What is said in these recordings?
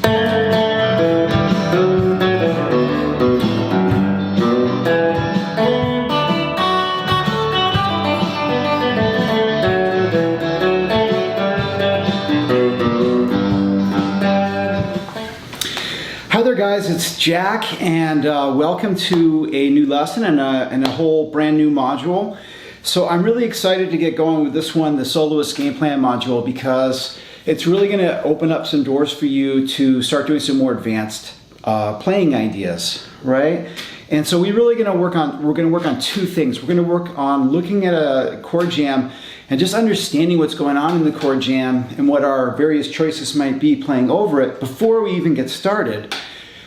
Hi there guys, it's Jack, and welcome to a new lesson and a whole brand new module. So I'm really excited to get going with this one, the Soloist game plan module, because it's really going to open up some doors for you to start doing some more advanced playing ideas, right? And so we're going to work on two things. We're going to work on looking at a chord jam and just understanding what's going on in the chord jam and what our various choices might be playing over it before we even get started.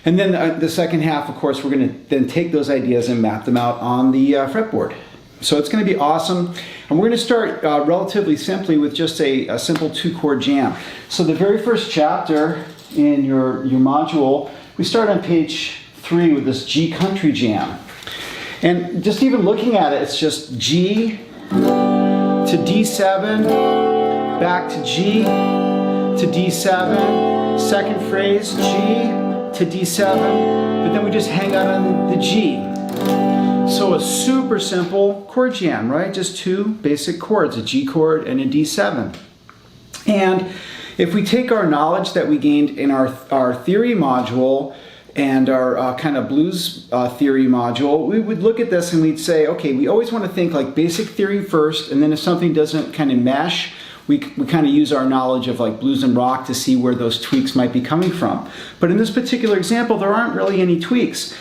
And then the second half, of course, we're going to then take those ideas and map them out on the fretboard. So it's going to be awesome. And we're going to start relatively simply with just a simple 2-chord jam. So the very first chapter in your module, we start on page 3 with this G country jam. And just even looking at it, it's just G to D7, back to G to D7, second phrase G to D7, but then we just hang out on the G. So a super simple chord jam, right? Just two basic chords, a G chord and a D7. And if we take our knowledge that we gained in our theory module and our kind of blues theory module, we would look at this and we'd say, okay, we always want to think like basic theory first, and then if something doesn't kind of mesh, we kind of use our knowledge of like blues and rock to see where those tweaks might be coming from. But in this particular example, there aren't really any tweaks.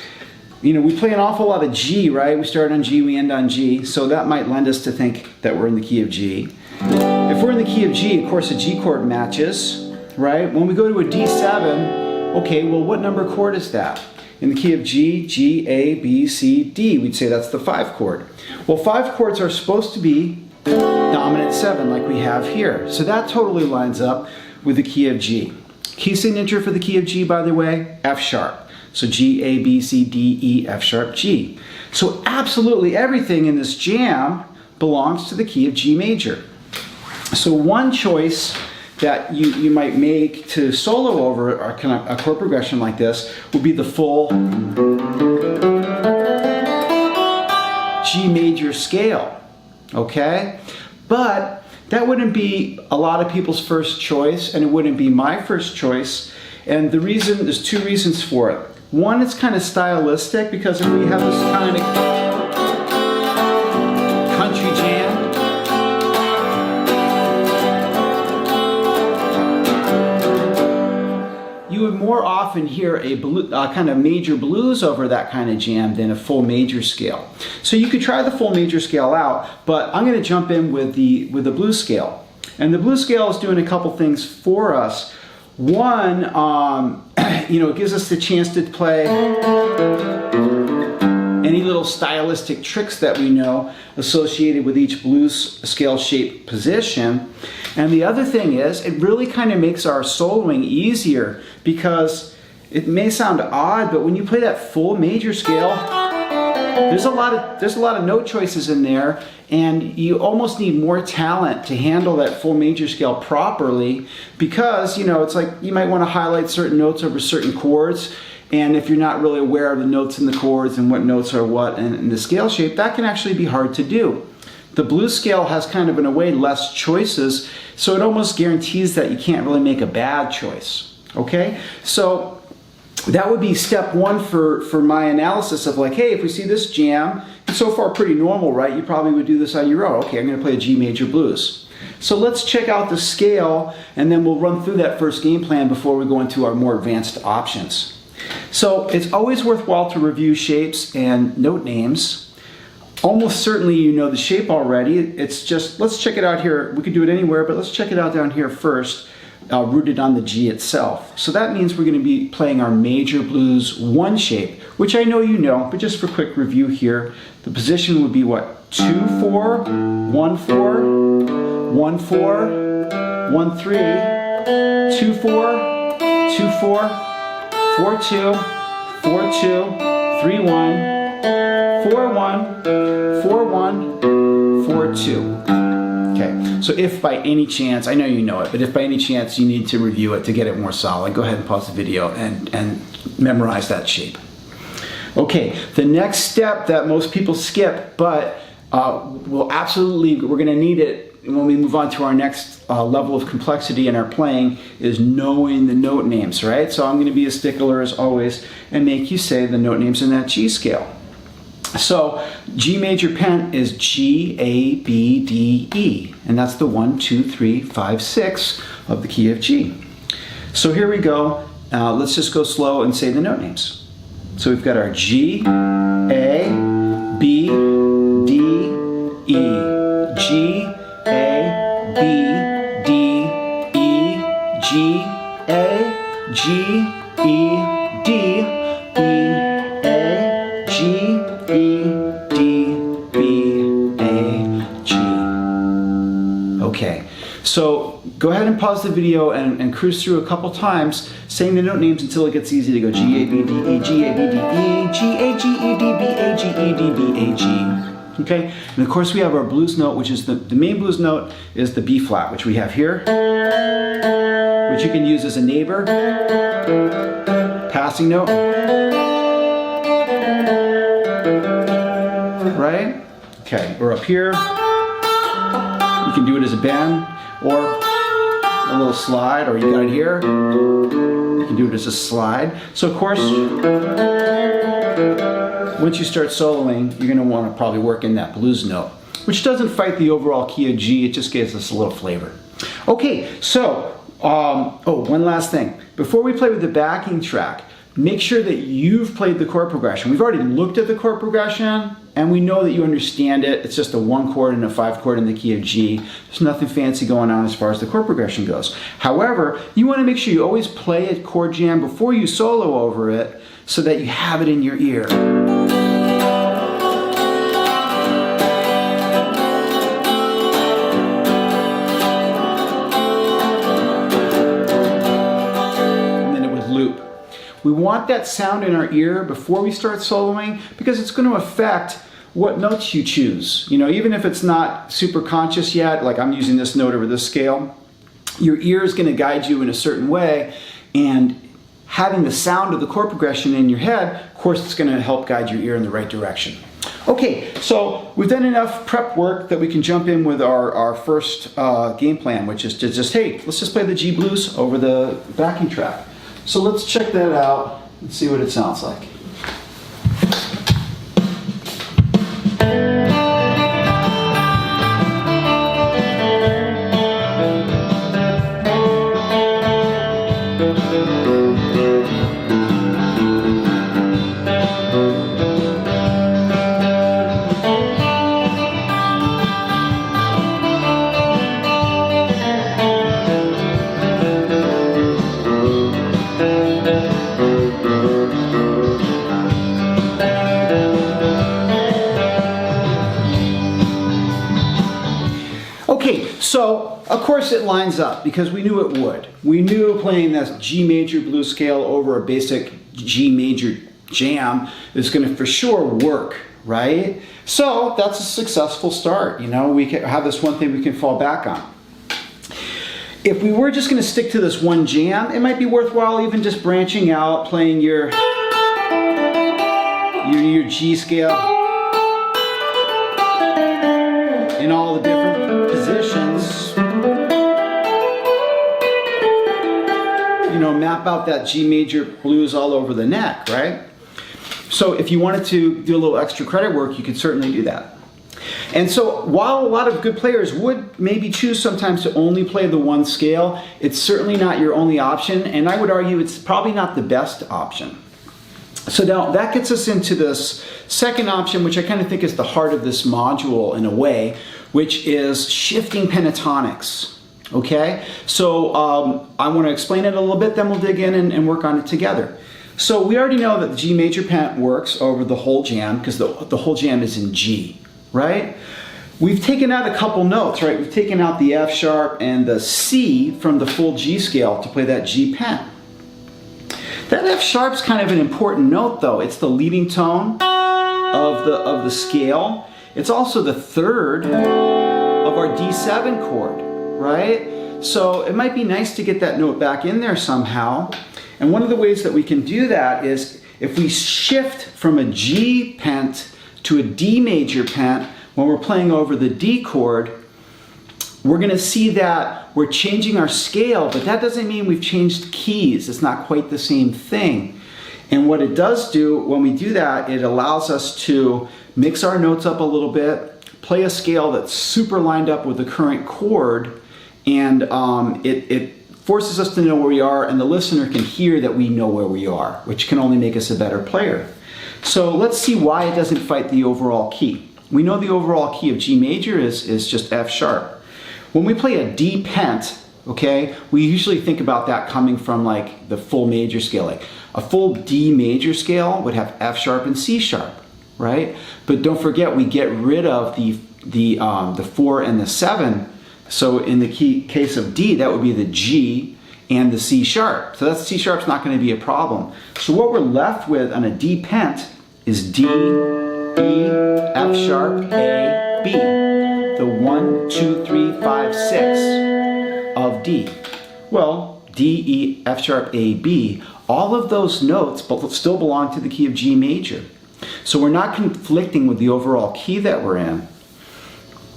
You know, we play an awful lot of G, right? We start on G, we end on G, so that might lend us to think that we're in the key of G. If we're in the key of G, of course a G chord matches, right? When we go to a D7, okay, well what number chord is that? In the key of G, G, A, B, C, D, we'd say that's the 5 chord. Well, 5 chords are supposed to be dominant 7 like we have here. So that totally lines up with the key of G. Key signature for the key of G, by the way, F sharp. So G, A, B, C, D, E, F sharp, G. So absolutely everything in this jam belongs to the key of G major. So one choice that you might make to solo over a kind of a chord progression like this would be the full G major scale. Okay? But that wouldn't be a lot of people's first choice, and it wouldn't be my first choice. And the reason, there's 2 reasons for it. One, it's kind of stylistic, because if we have this kind of country jam, you would more often hear a kind of major blues over that kind of jam than a full major scale. So you could try the full major scale out, but I'm going to jump in with the blues scale. And the blues scale is doing a couple things for us. One, you know, it gives us the chance to play any little stylistic tricks that we know associated with each blues scale shape position. And the other thing is, it really kind of makes our soloing easier, because it may sound odd, but when you play that full major scale, there's a lot of note choices in there, and you almost need more talent to handle that full major scale properly, because, you know, it's like you might want to highlight certain notes over certain chords, and if you're not really aware of the notes in the chords and what notes are what in the scale shape, that can actually be hard to do. The blues scale has kind of, in a way, less choices, so it almost guarantees that you can't really make a bad choice. Okay? So that would be step 1 for my analysis of like, hey, if we see this jam, it's so far pretty normal, right? You probably would do this on your own. Okay, I'm going to play a G major blues. So let's check out the scale, and then we'll run through that first game plan before we go into our more advanced options. So it's always worthwhile to review shapes and note names. Almost certainly you know the shape already. It's just, let's check it out here. We could do it anywhere, but let's check it out down here first, rooted on the G itself. So that means we're going to be playing our major blues 1 shape, which I know you know, but just for quick review here, the position would be what? 2-4, 1-4, 1-4, 1-3, 2-4, 2-4, 4-2, 4-2, 3-1, 4-1, 4-1, 4-2. Okay, So if by any chance, I know you know it, but if by any chance you need to review it to get it more solid, go ahead and pause the video and memorize that shape. Okay, the next step that most people skip, but we're going to need it when we move on to our next level of complexity in our playing, is knowing the note names, right? So I'm going to be a stickler as always and make you say the note names in that G scale. So G major pent is G, A, B, D, E, and that's the 1, 2, 3, 5, 6 of the key of G. So here we go. Let's just go slow and say the note names. So we've got our G, A, B, D, E, G, A, B, D, E, G, A, G, E, D, E, A, G, E, D, B, A, G. Okay, so go ahead and pause the video and cruise through a couple times, saying the note names until it gets easy to go G, A, B, D, E, G, A, B, D, E, G, A, G, E, D, B, A, G, E, D, B, A, G. Okay, and of course we have our blues note, which is the main blues note is the B flat, which we have here, which you can use as a neighbor, passing note, right? Okay, or up here, you can do it as a bend, or a little slide, or you got it here, you can do it as a slide. So of course, once you start soloing, you're going to want to probably work in that blues note, which doesn't fight the overall key of G, it just gives us a little flavor. Okay, so, one last thing. Before we play with the backing track, make sure that you've played the chord progression. We've already looked at the chord progression, and we know that you understand it. It's just a 1 chord and a 5 chord in the key of G. There's nothing fancy going on as far as the chord progression goes. However, you want to make sure you always play a chord jam before you solo over it, so that you have it in your ear. And then it would loop. We want that sound in our ear before we start soloing, because it's going to affect what notes you choose. You know, even if it's not super conscious yet, like I'm using this note over this scale, your ear is going to guide you in a certain way, and having the sound of the chord progression in your head, of course, it's going to help guide your ear in the right direction. Okay, so we've done enough prep work that we can jump in with our first game plan, which is to just, hey, let's just play the G blues over the backing track. So let's check that out and see what it sounds like. Okay, so of course it lines up because we knew it would. We knew playing this G major blues scale over a basic G major jam is going to for sure work, right? So that's a successful start. You know, we can have this one thing we can fall back on. If we were just going to stick to this one jam, it might be worthwhile even just branching out, playing your G scale in all the different positions. You know, map out that G major blues all over the neck, right? So if you wanted to do a little extra credit work, you could certainly do that. And so while a lot of good players would maybe choose sometimes to only play the one scale, it's certainly not your only option, and I would argue it's probably not the best option. So now that gets us into this second option, which I kind of think is the heart of this module in a way, which is shifting pentatonics. Okay, so I want to explain it a little bit, then we'll dig in and work on it together. So we already know that the G major pent works over the whole jam because the whole jam is in G, right? We've taken out a couple notes, right? We've taken out the F sharp and the C from the full G scale to play that G pent. That F sharp's kind of an important note though. It's the leading tone of the scale. It's also the third of of our D7 chord, right? So it might be nice to get that note back in there somehow. And one of the ways that we can do that is if we shift from a G pent to a D major pent when we're playing over the D chord, we're going to see that we're changing our scale, but that doesn't mean we've changed keys. It's not quite the same thing. And what it does do when we do that, it allows us to mix our notes up a little bit, play a scale that's super lined up with the current chord, and it forces us to know where we are, and the listener can hear that we know where we are, which can only make us a better player. So let's see why it doesn't fight the overall key. We know the overall key of G major is just F sharp. When we play a D pent, okay, we usually think about that coming from like the full major scale. Like a full D major scale would have F sharp and C sharp, right? But don't forget, we get rid of the 4 and the 7. So in the case of D, that would be the G and the C sharp. So that C sharp's not going to be a problem. So what we're left with on a D pent is D, E, F sharp, A, B. The 1, 2, 3, 5, 6 of D. Well, D, E, F sharp, A, B, all of those notes still belong to the key of G major. So we're not conflicting with the overall key that we're in.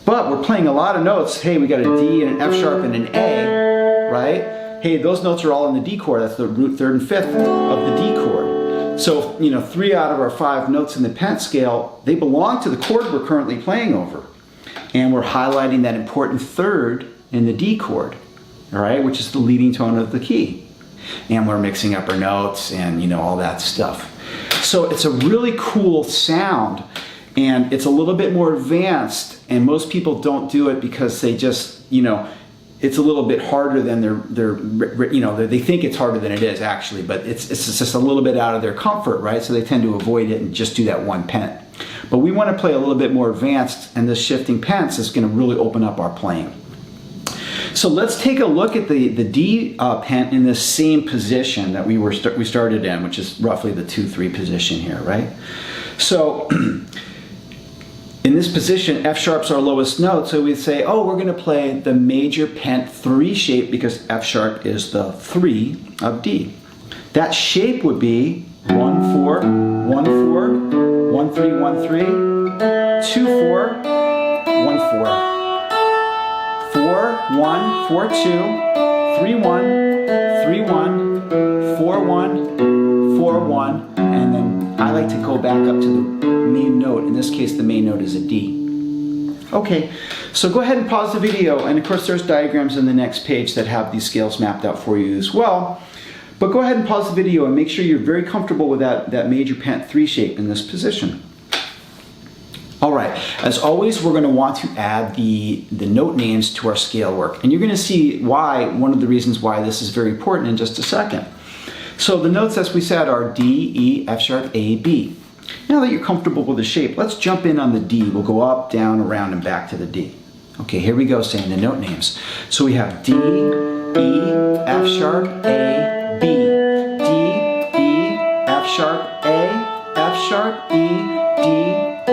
But we're playing a lot of notes. Hey, we got a D and an F sharp and an A, right? Hey, those notes are all in the D chord. That's the root, third, and fifth of the D chord. So, 3 out of our 5 notes in the pent scale, they belong to the chord we're currently playing over. And we're highlighting that important third in the D chord, all right, which is the leading tone of the key. And we're mixing up our notes and, all that stuff. So it's a really cool sound. And it's a little bit more advanced, and most people don't do it because they just, it's a little bit harder than they think it's harder than it is actually, but it's just a little bit out of their comfort, right? So they tend to avoid it and just do that one pent. But we want to play a little bit more advanced, and this shifting pents is going to really open up our playing. So let's take a look at the D pent in the same position that we started in, which is roughly the 2-3 position here, right? So in this position, F sharp's our lowest note, so we'd say, oh, we're going to play the major pent 3 shape because F sharp is the 3 of D. That shape would be 1-4, 1-4, 1-3, 1-3, 2-4, 1-4, 4-1, 4-2, 3-1, 3-1, 4-1, 4-1, and then I like to go back up to the main note. In this case, the main note is a D. Okay, so go ahead and pause the video, and of course there's diagrams in the next page that have these scales mapped out for you as well. But go ahead and pause the video and make sure you're very comfortable with that major pent 3 shape in this position. All right, as always, we're going to want to add the note names to our scale work. And you're going to see one of the reasons why this is very important in just a second. So the notes, as we said, are D, E, F sharp, A, B. Now that you're comfortable with the shape, let's jump in on the D. We'll go up, down, around, and back to the D. Okay, here we go, saying the note names. So we have D, E, F sharp, A, B. D, E, F sharp, A, F sharp, E, D, E,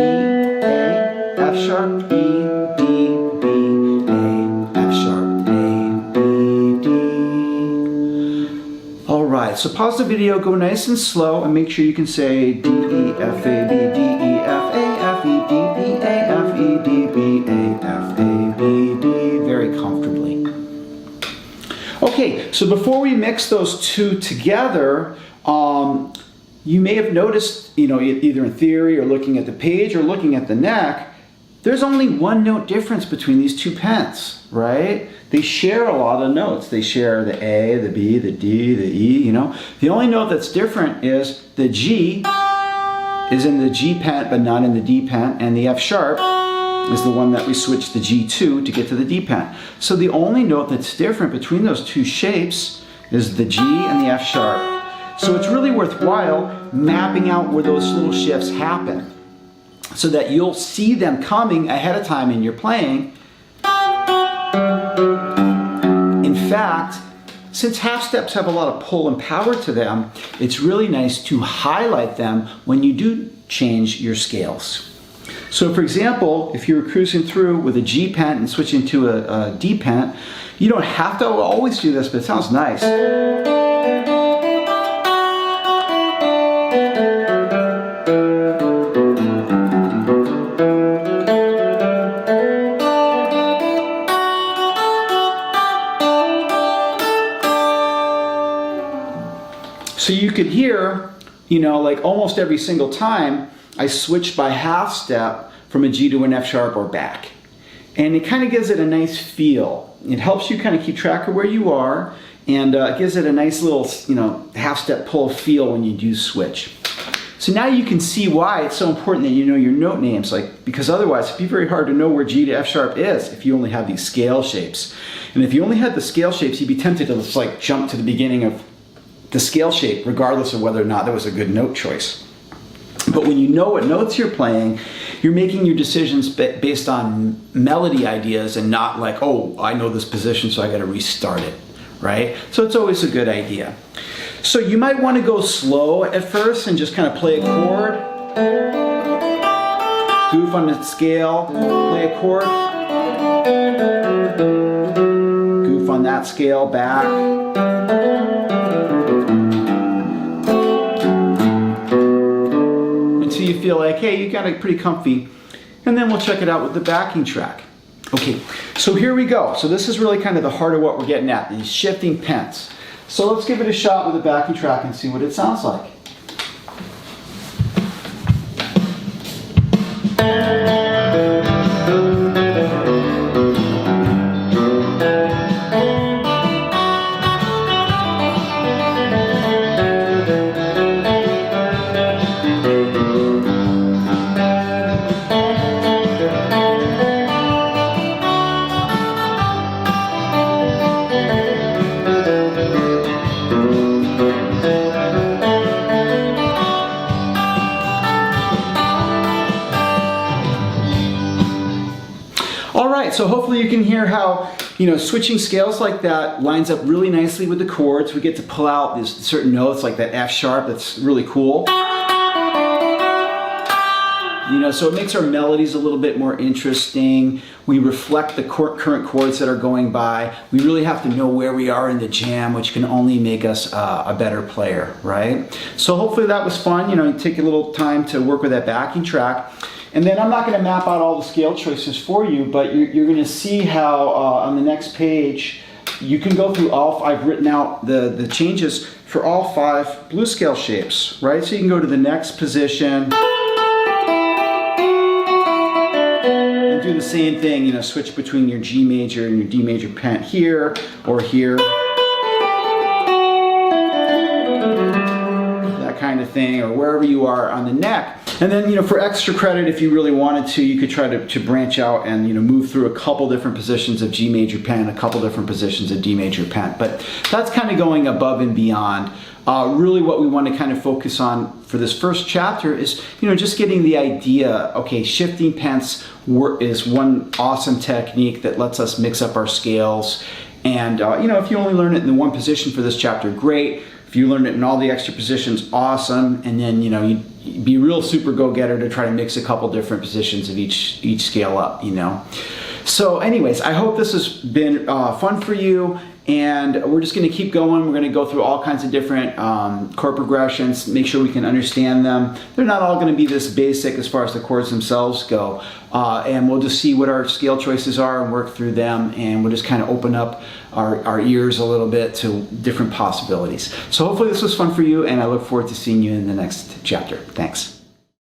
A, F sharp, E, D, B, A, F sharp, A, B, D. All right, so pause the video, go nice and slow, and make sure you can say D, E, F, A, B, D, E, F, A, F, E, D, B, A, F, E, D, B, A, F, A, B, D, very comfortably. Okay, so before we mix those two together, you may have noticed, either in theory or looking at the page or looking at the neck, there's only one note difference between these two pents, right? They share a lot of notes. They share the A, the B, the D, the E, The only note that's different is the G is in the G pent but not in the D pent, and the F sharp is the one that we switch the G2 to get to the D pent. So the only note that's different between those two shapes is the G and the F sharp. So it's really worthwhile mapping out where those little shifts happen so that you'll see them coming ahead of time in your playing. In fact, since half steps have a lot of pull and power to them, it's really nice to highlight them when you do change your scales. So for example, if you were cruising through with a G pent and switching to a D pent, you don't have to always do this, but it sounds nice. So you could hear, you know, like almost every single time I switch by half step from a G to an F sharp or back. And it kind of gives it a nice feel. It helps you kind of keep track of where you are, and it gives it a nice little, you know, half step pull feel when you do switch. So now you can see why it's so important that you know your note names, like, because otherwise it'd be very hard to know where G to F sharp is if you only have these scale shapes. And if you only had the scale shapes, you'd be tempted to just like jump to the beginning of the scale shape, regardless of whether or not that was a good note choice. But when you know what notes you're playing, you're making your decisions based on melody ideas and not like, oh, I know this position, so I got to restart it, right? So it's always a good idea. So you might want to go slow at first and just kind of play a chord, goof on the scale, play a chord, goof on that scale, back. You feel like, hey, you got it pretty comfy, and then we'll check it out with the backing track. Okay, so here we go. So this is really kind of the heart of what we're getting at, these shifting pents. So let's give it a shot with the backing track and see what it sounds like. So hopefully you can hear how, you know, switching scales like that lines up really nicely with the chords. We get to pull out these certain notes like that F sharp. That's really cool. You know, so it makes our melodies a little bit more interesting. We reflect the current chords that are going by. We really have to know where we are in the jam, which can only make us a better player, right? So hopefully that was fun. You know, you take a little time to work with that backing track. And then I'm not going to map out all the scale choices for you, but you're going to see how on the next page you can go through all. I've written out the changes for all 5 blues scale shapes, right? So you can go to the next position and do the same thing. You know, switch between your G major and your D major pent here or here. That kind of thing, or wherever you are on the neck. And then, you know, for extra credit, if you really wanted to, you could try to branch out and, you know, move through a couple different positions of G major pent, a couple different positions of D major pent. But that's kind of going above and beyond. Really what we want to kind of focus on for this first chapter is, you know, just getting the idea, okay, shifting pents is one awesome technique that lets us mix up our scales. And, you know, if you only learn it in the one position for this chapter, great. If you learn it in all the extra positions, awesome. And then, you know, you'd be a real super go-getter to try to mix a couple different positions of each scale up, you know. So anyways, I hope this has been fun for you. And we're just going to keep going. We're going to go through all kinds of different chord progressions, make sure we can understand them. They're not all going to be this basic as far as the chords themselves go. And we'll just see what our scale choices are and work through them. And we'll just kind of open up our ears a little bit to different possibilities. So hopefully this was fun for you, and I look forward to seeing you in the next chapter. Thanks.